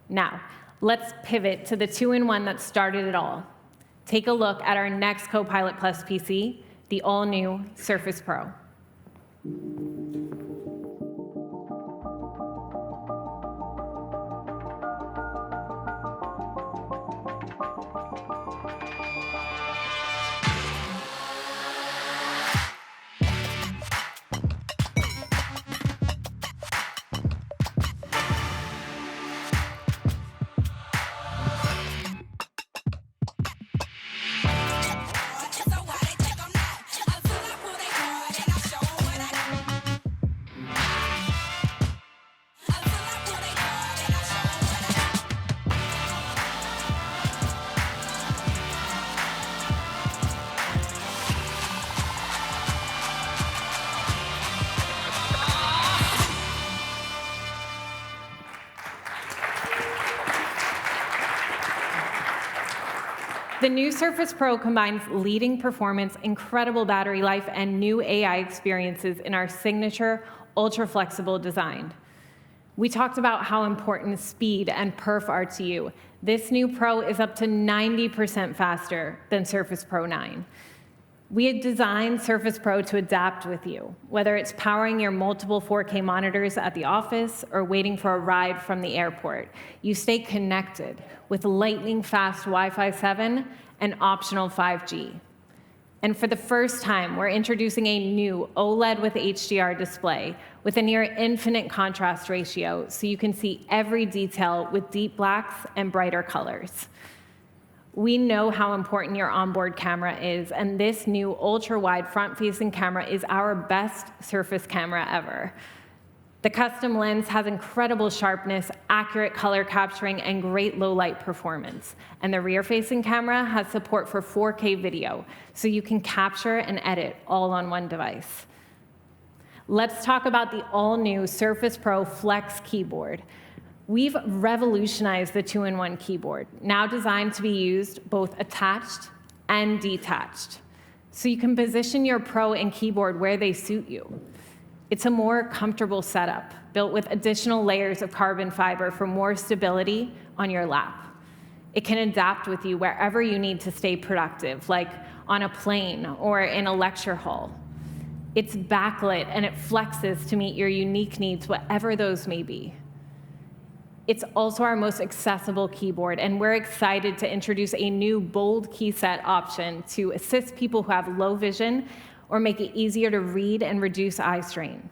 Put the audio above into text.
Now, let's pivot to the two-in-one that started it all. Take a look at our next Copilot Plus PC, the all-new Surface Pro. The new Surface Pro combines leading performance, incredible battery life, and new AI experiences in our signature ultra-flexible design. We talked about how important speed and perf are to you. This new Pro is up to 90% faster than Surface Pro 9. We had designed Surface Pro to adapt with you, whether it's powering your multiple 4K monitors at the office or waiting for a ride from the airport. You stay connected with lightning-fast Wi-Fi 7 and optional 5G. And for the first time, we're introducing a new OLED with HDR display with a near infinite contrast ratio, so you can see every detail with deep blacks and brighter colors. We know how important your onboard camera is, and this new ultra-wide front-facing camera is our best Surface camera ever. The custom lens has incredible sharpness, accurate color capturing, and great low-light performance. And the rear-facing camera has support for 4K video, so you can capture and edit all on one device. Let's talk about the all-new Surface Pro Flex keyboard. We've revolutionized the two-in-one keyboard, now designed to be used both attached and detached. So you can position your Pro and keyboard where they suit you. It's a more comfortable setup, built with additional layers of carbon fiber for more stability on your lap. It can adapt with you wherever you need to stay productive, like on a plane or in a lecture hall. It's backlit and it flexes to meet your unique needs, whatever those may be. It's also our most accessible keyboard, and we're excited to introduce a new bold key set option to assist people who have low vision or make it easier to read and reduce eye strain.